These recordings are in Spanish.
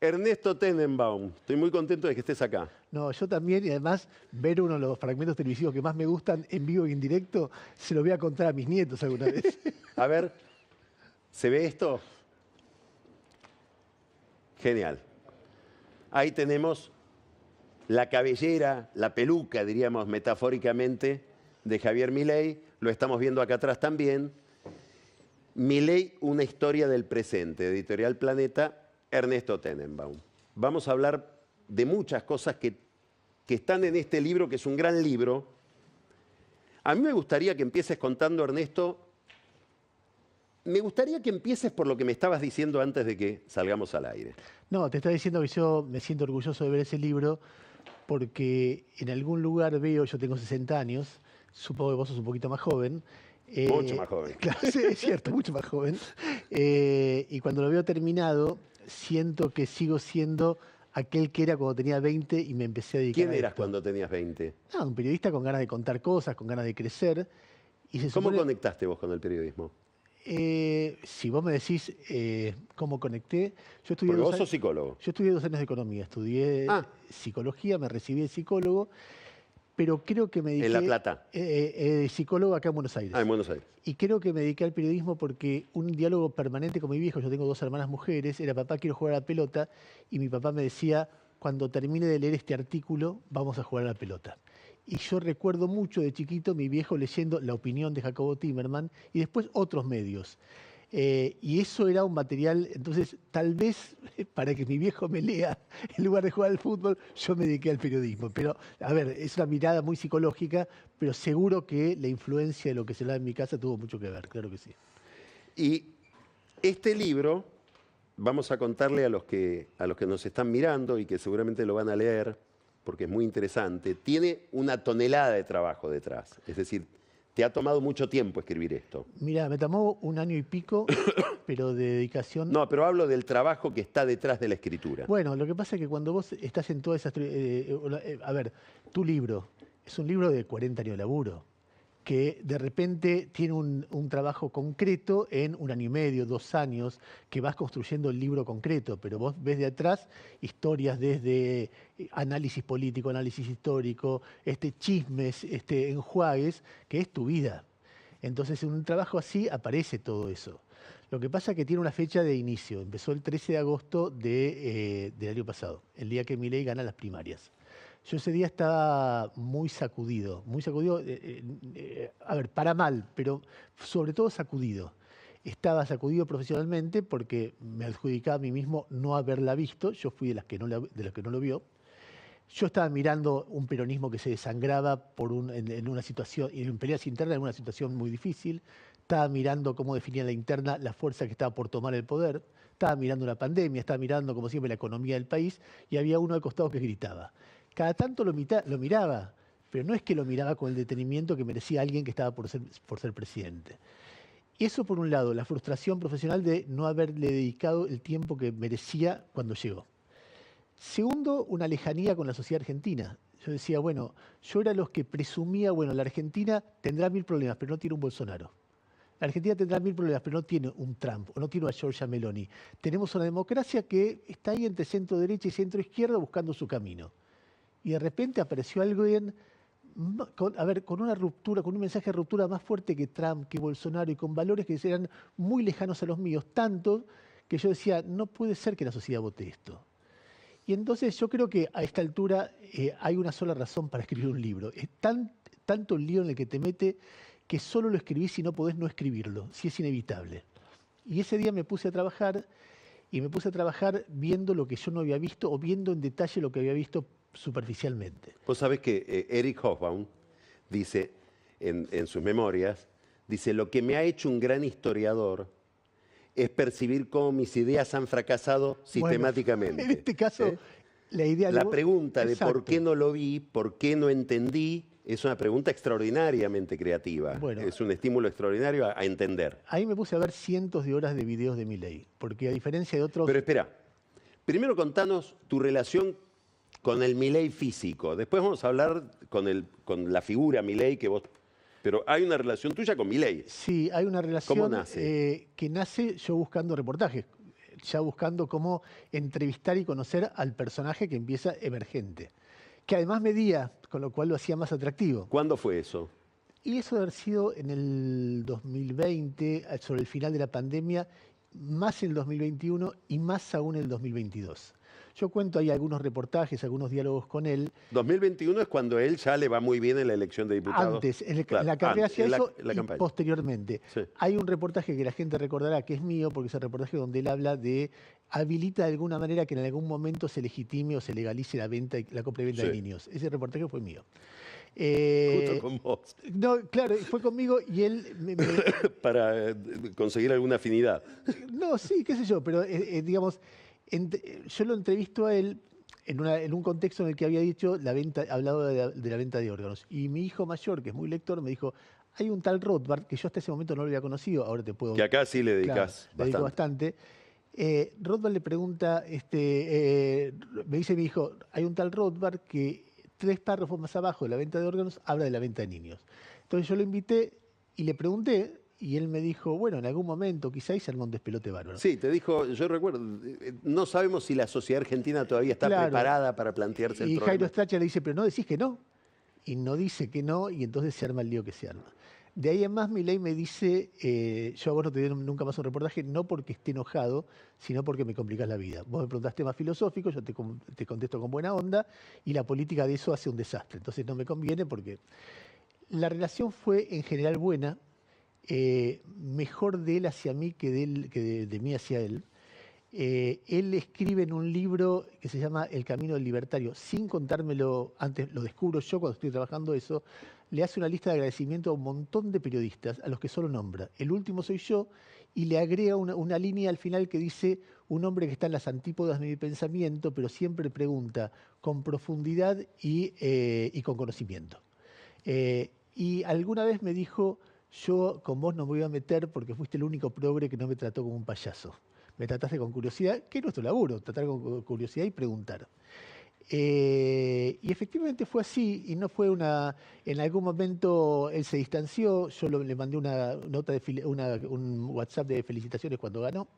Ernesto Tenenbaum, estoy muy contento de que estés acá. No, yo también, y además ver uno de los fragmentos televisivos que más me gustan en vivo y en directo, se lo voy a contar a mis nietos alguna vez. A ver, ¿se ve esto? Genial. Ahí tenemos la cabellera, la peluca, diríamos metafóricamente, de Javier Milei. Lo estamos viendo acá atrás también. Milei, una historia del presente, Editorial Planeta, Ernesto Tenenbaum. Vamos a hablar de muchas cosas que están en este libro, que es un gran libro. A mí me gustaría que empieces contando, Ernesto, me gustaría que empieces por lo que me estabas diciendo antes de que salgamos al aire. No, te estaba diciendo que yo me siento orgulloso de ver ese libro porque en algún lugar veo, yo tengo 60 años, supongo que vos sos un poquito más joven. Mucho más joven. Claro, sí, es cierto, mucho más joven. Y cuando lo veo terminado, siento que sigo siendo aquel que era cuando tenía 20 y me empecé a dedicar ¿Quién a eras esto. cuando tenías 20? Ah, un periodista con ganas de contar cosas, con ganas de crecer. Y se ¿Cómo supone, conectaste vos con el periodismo? si vos me decís cómo conecté, yo estudié Porque vos dos sos años, psicólogo. yo estudié 2 años de economía, estudié Ah, psicología, me recibí de psicólogo, pero creo que me dediqué... en La Plata. Psicólogo acá en Buenos Aires. Ah, en Buenos Aires. Y creo que me dediqué al periodismo porque un diálogo permanente con mi viejo, yo tengo 2 hermanas mujeres, era papá, quiero jugar a la pelota, y mi papá me decía, cuando termine de leer este artículo, vamos a jugar a la pelota. Y yo recuerdo mucho de chiquito mi viejo leyendo La opinión de Jacobo Timerman y después otros medios. Y eso era un material, entonces tal vez para que mi viejo me lea, en lugar de jugar al fútbol, yo me dediqué al periodismo. Pero, a ver, es una mirada muy psicológica, pero seguro que la influencia de lo que se da en mi casa tuvo mucho que ver, claro que sí. Y este libro, vamos a contarle a los que nos están mirando y que seguramente lo van a leer, porque es muy interesante, tiene una tonelada de trabajo detrás. Es decir, te ha tomado mucho tiempo escribir esto. Mira, me tomó 1 año y pico, pero de dedicación. No, pero hablo del trabajo que está detrás de la escritura. Bueno, lo que pasa es que cuando vos estás en todas esas... a ver, tu libro es un libro de 40 años de laburo, que de repente tiene un trabajo concreto en 1 año y medio, 2 años, que vas construyendo el libro concreto, pero vos ves de atrás historias desde análisis político, análisis histórico, chismes, enjuagues, que es tu vida. Entonces, en un trabajo así aparece todo eso. Lo que pasa es que tiene una fecha de inicio. Empezó el 13 de agosto del año pasado, el día que Milei gana las primarias. Yo ese día estaba muy sacudido, a ver, para mal, pero sobre todo sacudido. Estaba sacudido profesionalmente porque me adjudicaba a mí mismo no haberla visto, yo fui de las que no lo vio. Yo estaba mirando un peronismo que se desangraba en una situación, y en peleas internas en una situación muy difícil. Estaba mirando cómo definía la interna la fuerza que estaba por tomar el poder. Estaba mirando una pandemia, estaba mirando, como siempre, la economía del país, y había uno al costado que gritaba. Cada tanto lo miraba, pero no es que lo miraba con el detenimiento que merecía alguien que estaba por ser presidente. Y eso por un lado, la frustración profesional de no haberle dedicado el tiempo que merecía cuando llegó. Segundo, una lejanía con la sociedad argentina. Yo decía, bueno, yo era los que presumía, bueno, la Argentina tendrá 1000 problemas, pero no tiene un Bolsonaro. La Argentina tendrá 1000 problemas, pero no tiene un Trump, o no tiene a Giorgia Meloni. Tenemos una democracia que está ahí entre centro derecha y centro izquierda buscando su camino. Y de repente apareció alguien con una ruptura, con un mensaje de ruptura más fuerte que Trump, que Bolsonaro, y con valores que eran muy lejanos a los míos, tanto que yo decía, no puede ser que la sociedad vote esto. Y entonces yo creo que a esta altura hay una sola razón para escribir un libro. Es tanto el lío en el que te mete que solo lo escribís si no podés no escribirlo, si es inevitable. Y ese día me puse a trabajar, y me puse a trabajar viendo lo que yo no había visto o viendo en detalle lo que había visto superficialmente. Vos sabés que Eric Hobsbawm dice en sus memorias, dice, lo que me ha hecho un gran historiador es percibir cómo mis ideas han fracasado sistemáticamente. Bueno, en este caso, la idea... La pregunta de Exacto. por qué no lo vi, por qué no entendí, es una pregunta extraordinariamente creativa. Bueno, es un estímulo extraordinario a entender. Ahí me puse a ver cientos de horas de videos de Milei, porque a diferencia de otros... Pero espera, primero contanos tu relación con el Milei físico. Después vamos a hablar con la figura Milei que vos... Pero hay una relación tuya con Milei. Sí, hay una relación ¿Cómo nace? que nace yo buscando reportajes. ya buscando cómo entrevistar y conocer al personaje que empieza emergente. Que además medía, con lo cual lo hacía más atractivo. ¿Cuándo fue eso? Y eso debe haber sido en el 2020, sobre el final de la pandemia, más en el 2021 y más aún en el 2022. Yo cuento ahí algunos reportajes, algunos diálogos con él. 2021 es cuando él ya le va muy bien en la elección de diputados. Antes, en Claro, la carrera antes, hacia eso en la y campaña. posteriormente. Sí. Hay un reportaje que la gente recordará que es mío, porque es el reportaje donde él habla de habilita de alguna manera que en algún momento se legitime o se legalice la venta, la compra y venta de Sí. niños. Ese reportaje fue mío. Justo con vos, No, claro, fue conmigo y él para conseguir alguna afinidad. no, sí, qué sé yo, pero digamos, yo lo entrevisto a él en un contexto en el que había dicho la venta, hablado de la venta de órganos. Y mi hijo mayor, que es muy lector, me dijo, hay un tal Rothbard, que yo hasta ese momento no lo había conocido, ahora te puedo... Que acá sí le Claro, dedicas le dedico bastante. bastante. Rothbard le pregunta, me dice mi hijo, hay un tal Rothbard que 3 párrafos más abajo de la venta de órganos habla de la venta de niños. Entonces yo lo invité y le pregunté, y él me dijo, bueno, en algún momento quizá se armó un despelote bárbaro. Sí, te dijo, yo recuerdo, no sabemos si la sociedad argentina todavía está Claro. preparada para plantearse el Y problema. Jairo Stracher le dice, pero no decís que no. Y no dice que no, y entonces se arma el lío que se arma. De ahí en más, Milei me dice, yo a vos no te doy nunca más un reportaje, no porque esté enojado, sino porque me complicás la vida. Vos me preguntás temas filosóficos, yo te contesto con buena onda, y la política de eso hace un desastre. Entonces no me conviene porque la relación fue en general buena, mejor de él hacia mí que de mí hacia él. Él escribe en un libro que se llama El Camino del Libertario, sin contármelo antes, lo descubro yo cuando estoy trabajando eso, le hace una lista de agradecimiento a un montón de periodistas a los que solo nombra. El último soy yo y le agrega una línea al final que dice un hombre que está en las antípodas de mi pensamiento, pero siempre pregunta con profundidad y con conocimiento. Y alguna vez me dijo, yo con vos no me voy a meter porque fuiste el único progre que no me trató como un payaso. Me trataste con curiosidad, que es nuestro laburo, tratar con curiosidad y preguntar. Y efectivamente fue así, y no fue una... En algún momento él se distanció, yo le mandé una nota un WhatsApp de felicitaciones cuando ganó,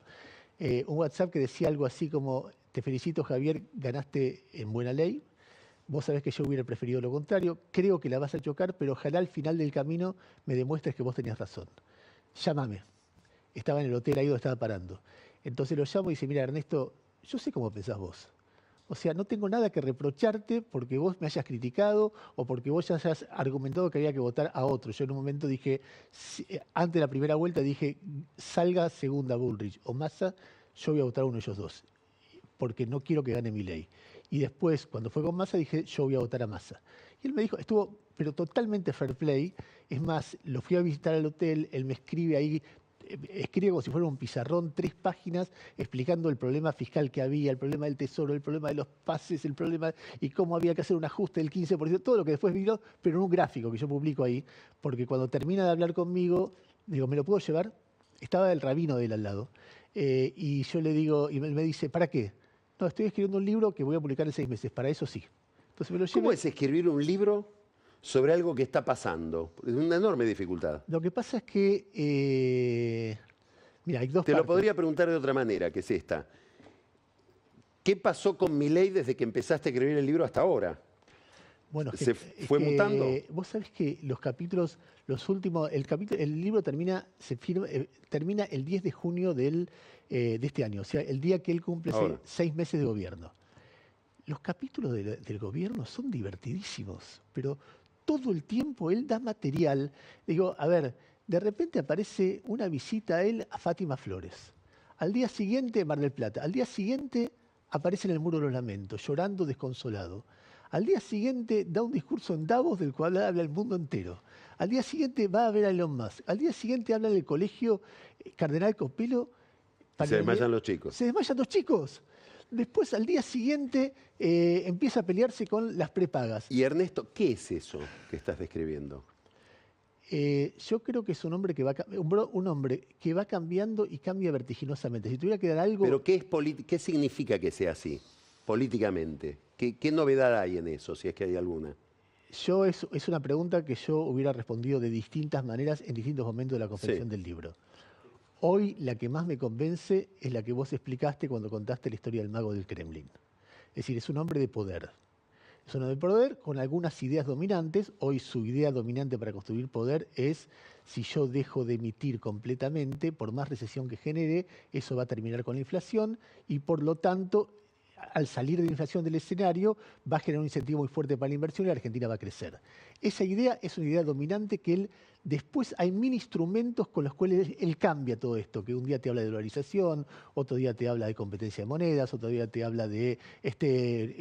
un WhatsApp que decía algo así como, te felicito Javier, ganaste en buena ley, vos sabés que yo hubiera preferido lo contrario, creo que la vas a chocar, pero ojalá al final del camino me demuestres que vos tenías razón. Llámame. Estaba en el hotel ahí donde estaba parando. Entonces lo llamo y dice, mira Ernesto, yo sé cómo pensás vos. O sea, no tengo nada que reprocharte porque vos me hayas criticado o porque vos hayas argumentado que había que votar a otro. Yo en un momento dije, antes de la primera vuelta dije, salga segunda Bullrich o Massa, yo voy a votar a uno de ellos dos, porque no quiero que gane Milei. Y después, cuando fue con Massa, dije, yo voy a votar a Massa. Y él me dijo, estuvo, pero totalmente fair play. Es más, lo fui a visitar al hotel, él me escribe ahí, escribe como si fuera un pizarrón, 3 páginas, explicando el problema fiscal que había, el problema del tesoro, el problema de los pases, el problema y cómo había que hacer un ajuste del 15%, todo lo que después vino, pero en un gráfico que yo publico ahí, porque cuando termina de hablar conmigo, digo, ¿me lo puedo llevar? Estaba el rabino de él al lado. Y yo le digo, y él me dice, ¿para qué? No, estoy escribiendo un libro que voy a publicar en 6 meses, para eso sí. Entonces me lo llevé. ¿Cómo es escribir un libro sobre algo que está pasando? Es una enorme dificultad. Lo que pasa es que, mira, hay dos Te lo partes. podría preguntar de otra manera, que es esta. ¿Qué pasó con Milei desde que empezaste a escribir el libro hasta ahora? Bueno, ¿Se fue mutando? Vos sabés que los capítulos, los últimos, el libro termina, termina el 10 de junio de este año, o sea, el día que él cumple Ahora. 6 meses de gobierno. Los capítulos del gobierno son divertidísimos, pero todo el tiempo él da material. Digo, a ver, de repente aparece una visita a él a Fátima Flores. Al día siguiente, Mar del Plata. Al día siguiente aparece en el Muro de los Lamentos, llorando desconsolado. Al día siguiente da un discurso en Davos del cual habla el mundo entero. Al día siguiente va a ver a Elon Musk. Al día siguiente habla en el colegio Cardenal Copelo. Se desmayan los chicos. Se desmayan los chicos. Después, al día siguiente, empieza a pelearse con las prepagas. Y Ernesto, ¿qué es eso que estás describiendo? Yo creo que es un hombre un hombre que va cambiando y cambia vertiginosamente. Si tuviera que dar algo... ¿Pero qué significa que sea así, políticamente? ¿Qué novedad hay en eso, si es que hay alguna? Es una pregunta que yo hubiera respondido de distintas maneras en distintos momentos de la confección del libro. Hoy la que más me convence es la que vos explicaste cuando contaste la historia del mago del Kremlin. Es decir, es un hombre de poder. Es un hombre de poder con algunas ideas dominantes. Hoy su idea dominante para construir poder es: si yo dejo de emitir completamente, por más recesión que genere, eso va a terminar con la inflación y por lo tanto, al salir de la inflación del escenario, va a generar un incentivo muy fuerte para la inversión y la Argentina va a crecer. Esa idea es una idea dominante que él, después hay mil instrumentos con los cuales él cambia todo esto, que un día te habla de dolarización, otro día te habla de competencia de monedas, otro día te habla de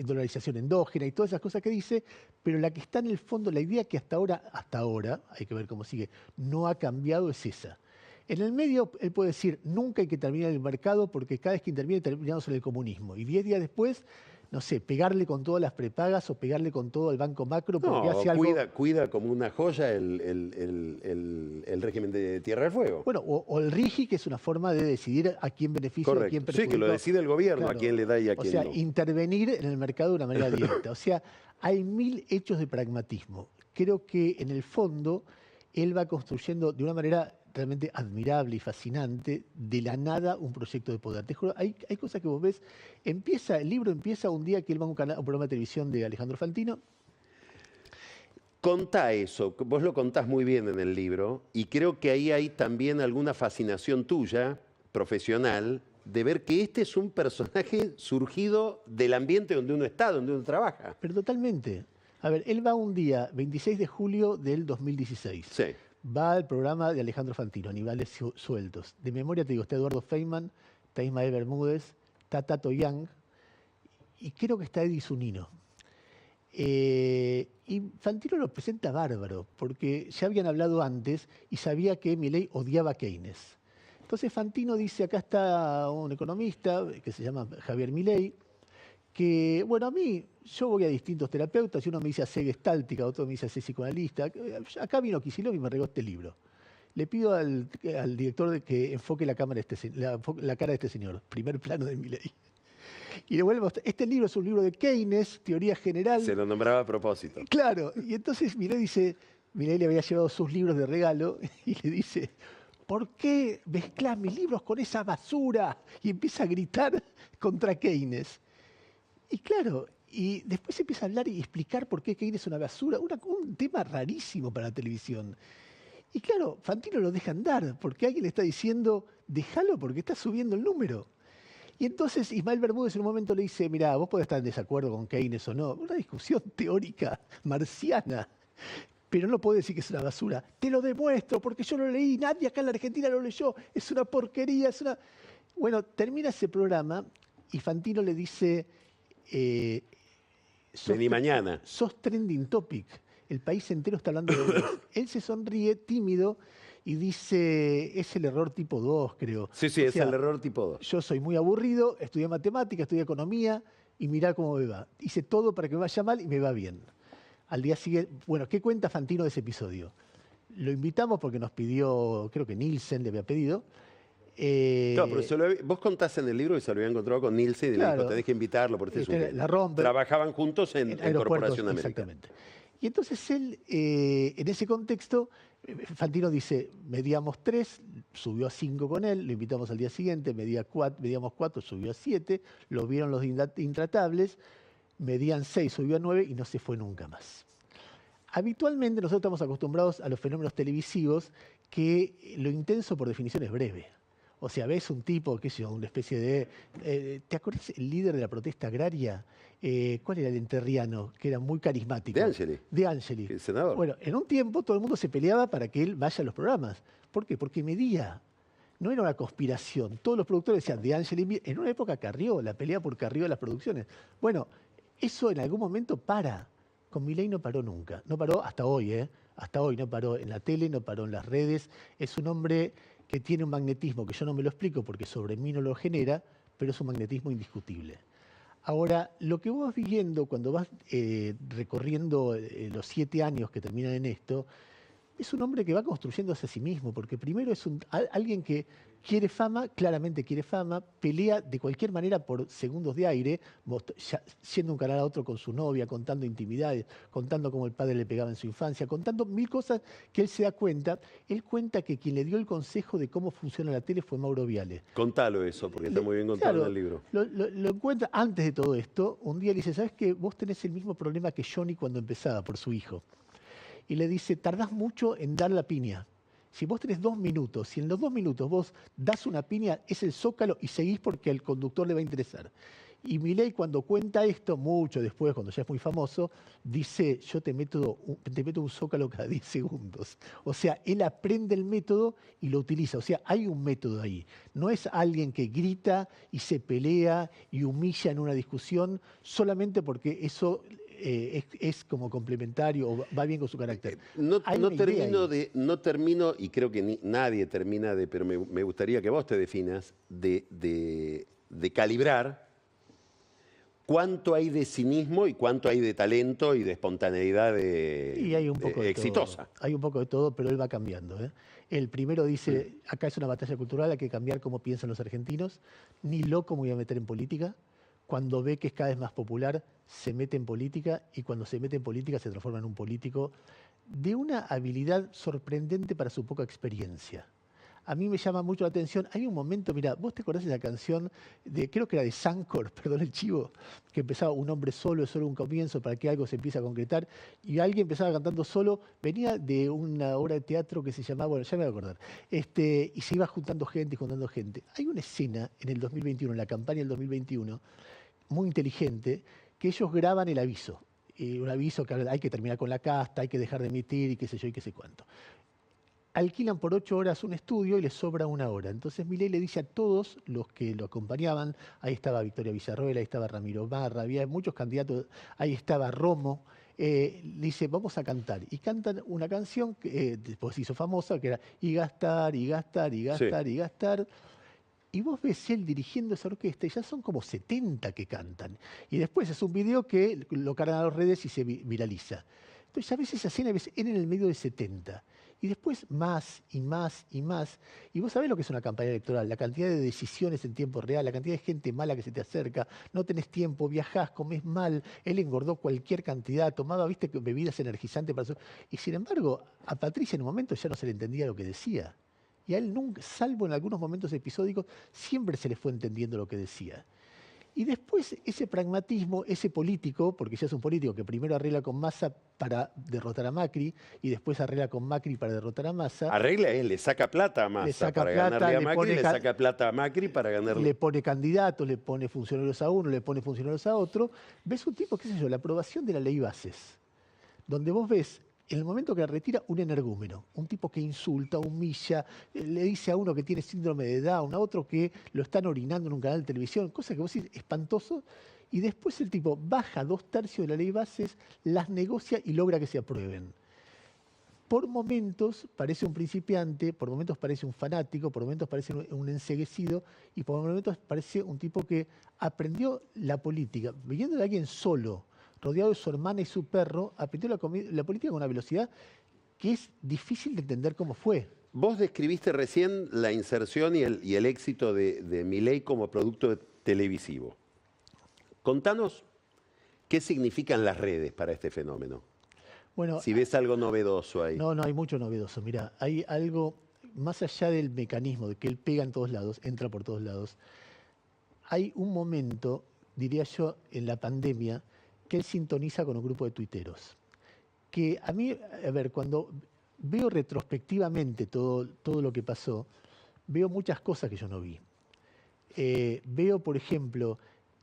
dolarización endógena y todas esas cosas que dice, pero la que está en el fondo, la idea que hasta ahora, hay que ver cómo sigue, no ha cambiado es esa. En el medio, él puede decir, nunca hay que terminar el mercado porque cada vez que interviene terminamos en el comunismo. Y 10 días después, no sé, pegarle con todas las prepagas o pegarle con todo el Banco Macro porque No, hace algo... cuida como una joya el régimen de Tierra del Fuego. Bueno, o el RIGI, que es una forma de decidir a quién beneficia y a quién perjudica. Sí, que lo decide el gobierno, Claro. a quién le da y a quién no. O sea, intervenir en el mercado de una manera directa. O sea, hay mil hechos de pragmatismo. Creo que en el fondo él va construyendo de una manera realmente admirable y fascinante, de la nada, un proyecto de poder. Te juro, hay cosas que vos ves. El libro empieza un día que él va a un programa de televisión de Alejandro Fantino. Contá eso, vos lo contás muy bien en el libro, y creo que ahí hay también alguna fascinación tuya, profesional, de ver que este es un personaje surgido del ambiente donde uno está, donde uno trabaja. Pero totalmente. A ver, él va un día, 26 de julio del 2016. Sí. Va al programa de Alejandro Fantino, Animales Sueltos. De memoria te digo, está Eduardo Feynman, está Ismael Bermúdez, está Tato Young y creo que está Eddie Zunino. Y Fantino lo presenta bárbaro, porque ya habían hablado antes y sabía que Milei odiaba a Keynes. Entonces Fantino dice, acá está un economista que se llama Javier Milei, que, bueno, yo voy a distintos terapeutas, y uno me dice hacer gestáltica, otro me dice hacer psicoanalista. Acá vino Kicillof y me regó este libro. Le pido al director de que enfoque la cara de este señor, primer plano de Milei. Y le vuelvo a mostrar, este libro es un libro de Keynes, teoría general. Se lo nombraba a propósito. Claro, y entonces Milei le había llevado sus libros de regalo y le dice, ¿por qué mezclás mis libros con esa basura? Y empieza a gritar contra Keynes. Y claro, y después empieza a hablar y explicar por qué Keynes es una basura, un tema rarísimo para la televisión. Y claro, Fantino lo deja andar, porque alguien le está diciendo, déjalo porque está subiendo el número. Y entonces Ismael Bermúdez en un momento le dice, mirá, vos podés estar en desacuerdo con Keynes o no, una discusión teórica marciana, pero no podés decir que es una basura. Te lo demuestro porque yo lo leí, nadie acá en la Argentina lo leyó, es una porquería, es una... Bueno, termina ese programa y Fantino le dice... Vení mañana. Sos trending topic. El país entero está hablando de vos. Él se sonríe, tímido, y dice, es el error tipo 2, creo. Sí, O es sea, el error tipo 2. yo soy muy aburrido, estudié matemática, estudié economía, y mirá cómo me va. Hice todo para que me vaya mal y me va bien. Al día siguiente, bueno, ¿qué cuenta Fantino de ese episodio? Lo invitamos porque nos pidió, creo que Nielsen le había pedido. Claro, pero vos contás en el libro que se lo había encontrado con Nielsen y le dijo, tenés que invitarlo porque este es un genio. La rompe. Trabajaban juntos en Corporación América. Exactamente. Y entonces él, en ese contexto, Fantino dice, medíamos 3, subió a 5 con él, lo invitamos al día siguiente, medíamos 4, subió a 7, lo vieron los intratables, medían 6, subió a 9 y no se fue nunca más. Habitualmente nosotros estamos acostumbrados a los fenómenos televisivos que lo intenso por definición es breve. O sea, ves un tipo, qué sé yo, una especie de... ¿te acuerdas el líder de la protesta agraria? ¿Cuál era el entrerriano? Que era muy carismático. De Angeli. De Angeli. El senador. Bueno, en un tiempo todo el mundo se peleaba para que él vaya a los programas. ¿Por qué? Porque medía. No era una conspiración. Todos los productores decían, De Angeli, en una época Carrió, la pelea por Carrió de las producciones. Bueno, eso en algún momento para. Con Milei no paró nunca. No paró hasta hoy, ¿eh? Hasta hoy no paró en la tele, no paró en las redes. Es un hombre que tiene un magnetismo que yo no me lo explico porque sobre mí no lo genera, pero es un magnetismo indiscutible. Ahora, lo que vos vas viendo cuando vas recorriendo los 7 años que terminan en esto, es un hombre que va construyéndose a sí mismo, porque primero es alguien que quiere fama, claramente quiere fama, pelea de cualquier manera por segundos de aire, yendo de un canal a otro con su novia, contando intimidades, contando cómo el padre le pegaba en su infancia, contando mil cosas que él se da cuenta. Él cuenta que quien le dio el consejo de cómo funciona la tele fue Mauro Viale. Contalo eso, porque está muy bien contado en el libro. Lo encuentra antes de todo esto. Un día le dice, ¿sabes qué? Vos tenés el mismo problema que Johnny cuando empezaba por su hijo. Y le dice, tardás mucho en dar la piña. Si vos tenés 2 minutos, si en los 2 minutos vos das una piña, es el Zócalo y seguís porque al conductor le va a interesar. Y Milei, cuando cuenta esto, mucho después, cuando ya es muy famoso, dice, yo te meto un Zócalo cada 10 segundos. O sea, él aprende el método y lo utiliza. O sea, hay un método ahí. No es alguien que grita y se pelea y humilla en una discusión solamente porque eso es como complementario o va bien con su carácter. No termino, y creo que nadie termina de, pero me gustaría que vos te definas, de calibrar cuánto hay de cinismo y cuánto hay de talento y de espontaneidad y hay un poco de exitosa. Todo. Hay un poco de todo, pero él va cambiando. El primero dice, acá es una batalla cultural, hay que cambiar cómo piensan los argentinos. Ni loco me voy a meter en política. Cuando ve que es cada vez más popular, se mete en política y cuando se mete en política se transforma en un político de una habilidad sorprendente para su poca experiencia. A mí me llama mucho la atención. Hay un momento, mira, vos te acordás de esa canción, creo que era de Sancor, perdón el chivo, que empezaba un hombre solo, es solo un comienzo para que algo se empiece a concretar, y alguien empezaba cantando solo, venía de una obra de teatro que se llamaba, bueno, ya me voy a acordar, y se iba juntando gente y juntando gente. Hay una escena en el 2021, en la campaña del 2021, muy inteligente, que ellos graban el aviso. Un aviso que hay que terminar con la casta, hay que dejar de emitir y qué sé yo y qué sé cuánto. Alquilan por 8 horas un estudio y les sobra 1 hora. Entonces Milei le dice a todos los que lo acompañaban, ahí estaba Victoria Villarroel, ahí estaba Ramiro Barra, había muchos candidatos, ahí estaba Romo, le dice, vamos a cantar. Y cantan una canción que después se hizo famosa, que era y gastar, y gastar, y gastar, y gastar. Y vos ves él dirigiendo esa orquesta y ya son como 70 que cantan. Y después es un video que lo cargan a las redes y se viraliza. Entonces ya ves esa escena y ves él en el medio de 70. Y después más y más y más. Y vos sabés lo que es una campaña electoral, la cantidad de decisiones en tiempo real, la cantidad de gente mala que se te acerca, no tenés tiempo, viajás, comés mal, él engordó cualquier cantidad, tomaba, viste, bebidas energizantes para eso. Y sin embargo, a Patricia en un momento ya no se le entendía lo que decía. Y a él nunca, salvo en algunos momentos episódicos, siempre se le fue entendiendo lo que decía. Y después ese pragmatismo, ese político, porque ya es un político que primero arregla con Massa para derrotar a Macri y después arregla con Macri para derrotar a Massa. Arregla él, le saca plata a Massa para ganarle a Macri, le saca plata a Macri para ganarle. Le pone candidatos, le pone funcionarios a uno, le pone funcionarios a otro. Ves un tipo, qué sé yo, la aprobación de la ley Bases, donde vos ves en el momento que la retira, un energúmeno, un tipo que insulta, humilla, le dice a uno que tiene síndrome de Down, a otro que lo están orinando en un canal de televisión, cosa que vos decís espantoso, y después el tipo baja 2/3 de la ley Bases, las negocia y logra que se aprueben. Por momentos parece un principiante, por momentos parece un fanático, por momentos parece un enceguecido y por momentos parece un tipo que aprendió la política, viniendo de alguien solo, rodeado de su hermana y su perro, aprendió la política con una velocidad que es difícil de entender cómo fue. Vos describiste recién la inserción y el éxito de Milei como producto televisivo. Contanos qué significan las redes para este fenómeno. Bueno, si ves algo novedoso ahí. No, hay mucho novedoso. Mira, hay algo más allá del mecanismo de que él pega en todos lados, entra por todos lados. Hay un momento, diría yo, en la pandemia, que él sintoniza con un grupo de tuiteros. Que a mí, a ver, cuando veo retrospectivamente todo lo que pasó, veo muchas cosas que yo no vi. Veo, por ejemplo,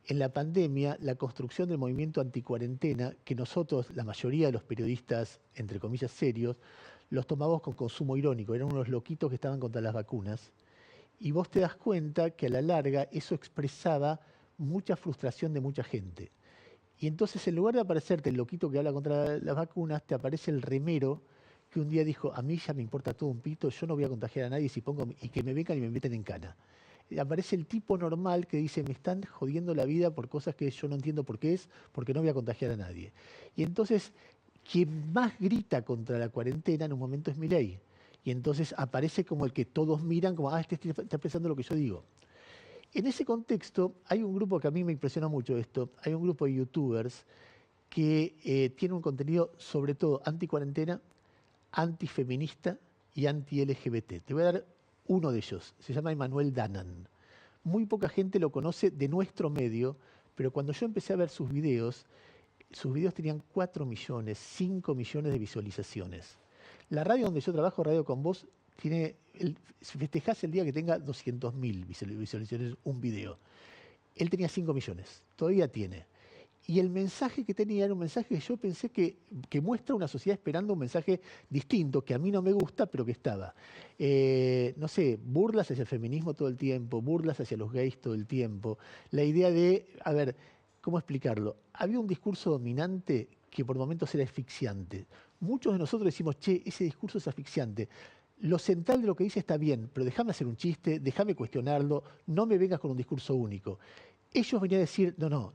en la pandemia, la construcción del movimiento anticuarentena, que nosotros, la mayoría de los periodistas, entre comillas, serios, los tomamos con consumo irónico. Eran unos loquitos que estaban contra las vacunas. Y vos te das cuenta que a la larga eso expresaba mucha frustración de mucha gente. Y entonces, en lugar de aparecerte el loquito que habla contra las vacunas, te aparece el remero que un día dijo, a mí ya me importa todo un pito, yo no voy a contagiar a nadie y que me vengan y me meten en cana. Aparece el tipo normal que dice, me están jodiendo la vida por cosas que yo no entiendo por qué es, porque no voy a contagiar a nadie. Y entonces, quien más grita contra la cuarentena en un momento es Milei. Y entonces aparece como el que todos miran, como, este está pensando lo que yo digo. En ese contexto, hay un grupo que a mí me impresiona mucho esto, hay un grupo de youtubers que tiene un contenido sobre todo anti-cuarentena, antifeminista y anti-LGBT. Te voy a dar uno de ellos, se llama Emanuel Danan. Muy poca gente lo conoce de nuestro medio, pero cuando yo empecé a ver sus videos tenían 4 millones, 5 millones de visualizaciones. La radio donde yo trabajo, Radio Con Vos, festejás el día que tenga 200.000 visualizaciones un video. Él tenía 5 millones, todavía tiene. Y el mensaje que tenía era un mensaje que yo pensé que muestra una sociedad esperando un mensaje distinto, que a mí no me gusta, pero que estaba. No sé, burlas hacia el feminismo todo el tiempo, burlas hacia los gays todo el tiempo. La idea de, a ver, ¿cómo explicarlo? Había un discurso dominante que por momentos era asfixiante. Muchos de nosotros decimos, che, ese discurso es asfixiante. Lo central de lo que dice está bien, pero déjame hacer un chiste, déjame cuestionarlo, no me vengas con un discurso único. Ellos venían a decir, no,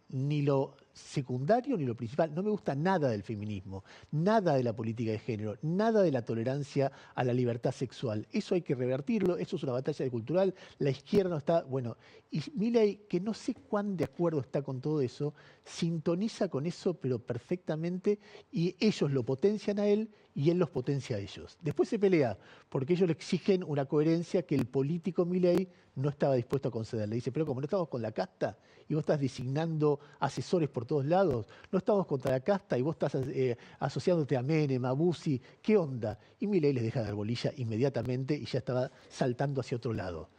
ni lo secundario ni lo principal, no me gusta nada del feminismo, nada de la política de género, nada de la tolerancia a la libertad sexual. Eso hay que revertirlo, eso es una batalla cultural, la izquierda no está, bueno, y Milei, que no sé cuán de acuerdo está con todo eso, sintoniza con eso pero perfectamente y ellos lo potencian a él y él los potencia a ellos. Después se pelea porque ellos le exigen una coherencia que el político Milei no estaba dispuesto a conceder. Le dice, pero como no estamos con la casta y vos estás designando asesores por todos lados, no estamos contra la casta y vos estás asociándote a Menem, a Bussi, ¿qué onda? Y Milei les deja dar bolilla inmediatamente y ya estaba saltando hacia otro lado.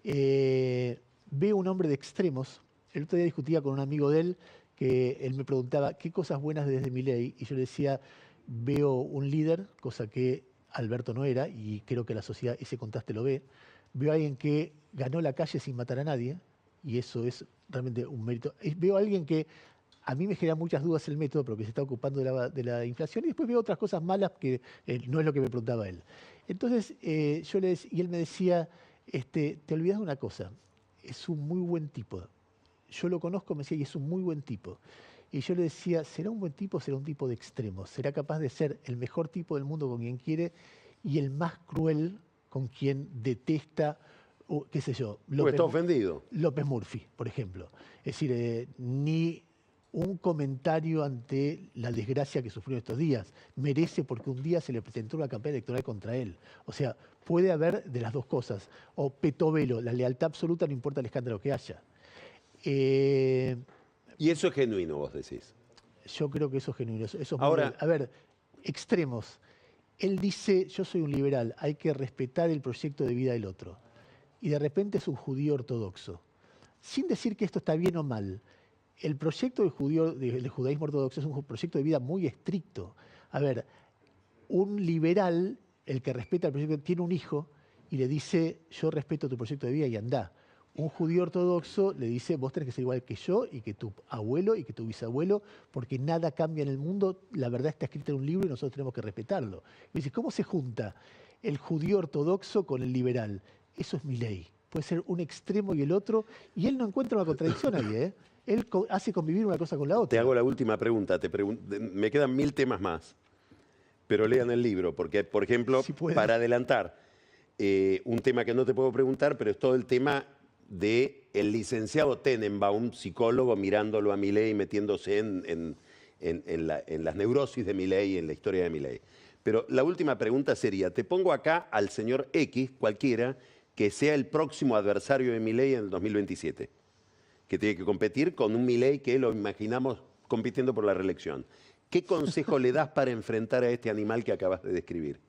Veo un hombre de extremos. El otro día discutía con un amigo de él que él me preguntaba qué cosas buenas desde Milei y yo le decía, veo un líder, cosa que Alberto no era y creo que la sociedad ese contraste lo ve. Veo a alguien que ganó la calle sin matar a nadie, y eso es realmente un mérito. Veo a alguien que a mí me genera muchas dudas el método, pero que se está ocupando de la inflación, y después veo otras cosas malas que no es lo que me preguntaba él. Entonces, y él me decía, te olvidas de una cosa, es un muy buen tipo. Yo lo conozco, me decía, y es un muy buen tipo. Y yo le decía, ¿será un buen tipo o será un tipo de extremos? ¿Será capaz de ser el mejor tipo del mundo con quien quiere y el más cruel con quien detesta, qué sé yo, Porque está ofendido. López Murphy, por ejemplo? Es decir, ni un comentario ante la desgracia que sufrió estos días merece porque un día se le presentó una campaña electoral contra él. O sea, puede haber de las dos cosas. O petovelo, la lealtad absoluta no importa el escándalo que haya. Y eso es genuino, vos decís. Yo creo que eso es genuino. Eso es Ahora, a ver, extremos. Él dice, yo soy un liberal, hay que respetar el proyecto de vida del otro. Y de repente es un judío ortodoxo. Sin decir que esto está bien o mal, el proyecto del judaísmo ortodoxo es un proyecto de vida muy estricto. A ver, un liberal, el que respeta el proyecto, tiene un hijo y le dice, yo respeto tu proyecto de vida y andá. Un judío ortodoxo le dice, vos tenés que ser igual que yo y que tu abuelo y que tu bisabuelo, porque nada cambia en el mundo, la verdad está escrita en un libro y nosotros tenemos que respetarlo. Y dice, ¿cómo se junta el judío ortodoxo con el liberal? Eso es Milei. Puede ser un extremo y el otro, y él no encuentra una contradicción ahí, ¿eh? Él hace convivir una cosa con la otra. Te hago la última pregunta. Me quedan 1000 temas más, pero lean el libro, porque, por ejemplo, Si para adelantar, un tema que no te puedo preguntar, pero es todo el tema del licenciado Tenenbaum, psicólogo, mirándolo a Milei, metiéndose en las neurosis de Milei, en la historia de Milei. Pero la última pregunta sería, te pongo acá al señor X, cualquiera, que sea el próximo adversario de Milei en el 2027, que tiene que competir con un Milei que lo imaginamos compitiendo por la reelección. ¿Qué consejo le das para enfrentar a este animal que acabas de describir?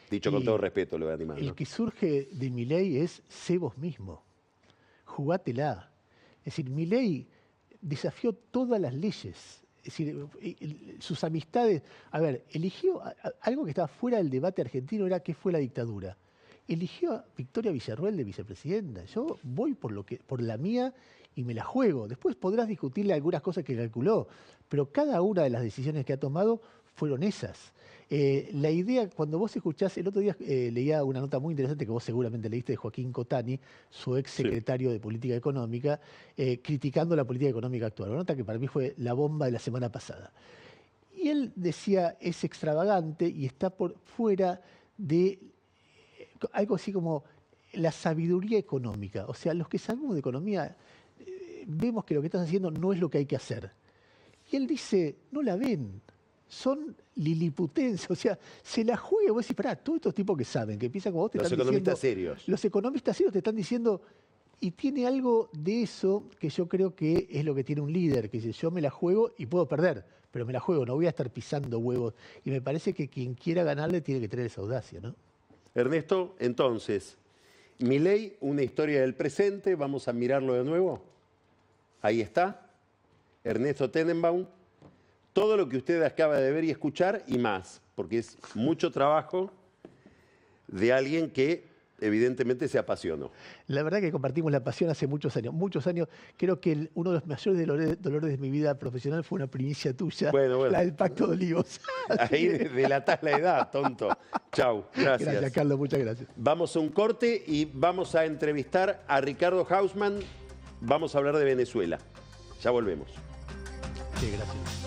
Dicho con todo respeto, lo de animal, ¿no? El que surge de Milei es sé vos mismo. Jugátela. Es decir, Milei desafió todas las leyes. Es decir, sus amistades. A ver, eligió algo que estaba fuera del debate argentino, era qué fue la dictadura. Eligió a Victoria Villarruel de vicepresidenta. Yo voy por la mía y me la juego. Después podrás discutirle algunas cosas que calculó, pero cada una de las decisiones que ha tomado fueron esas. La idea, cuando vos escuchás, el otro día leía una nota muy interesante que vos seguramente leíste de Joaquín Cotani, su ex secretario de Política Económica, criticando la política económica actual. Una nota que para mí fue la bomba de la semana pasada. Y él decía, es extravagante y está por fuera de algo así como la sabiduría económica. O sea, los que sabemos de economía vemos que lo que estás haciendo no es lo que hay que hacer. Y él dice, no la ven, son liliputenses, o sea, se la juega. Vos decís, pará, todos estos tipos que saben, que empiezan como vos te Los están economistas diciendo, serios. los economistas serios te están diciendo, y tiene algo de eso que yo creo que es lo que tiene un líder, que dice, yo me la juego y puedo perder, pero me la juego, no voy a estar pisando huevos. Y me parece que quien quiera ganarle tiene que tener esa audacia, ¿no? Ernesto, entonces, Milei, una historia del presente, vamos a mirarlo de nuevo. Ahí está, Ernesto Tenenbaum. Todo lo que usted acaba de ver y escuchar y más, porque es mucho trabajo de alguien que evidentemente se apasionó. La verdad que compartimos la pasión hace muchos años. Muchos años. Creo que uno de los mayores dolores de mi vida profesional fue una primicia tuya, Bueno. la del Pacto de Olivos. Ahí delatás la edad, tonto. Chau, gracias. Gracias, Carlos, muchas gracias. Vamos a un corte y vamos a entrevistar a Ricardo Hausmann. Vamos a hablar de Venezuela. Ya volvemos. Sí, gracias.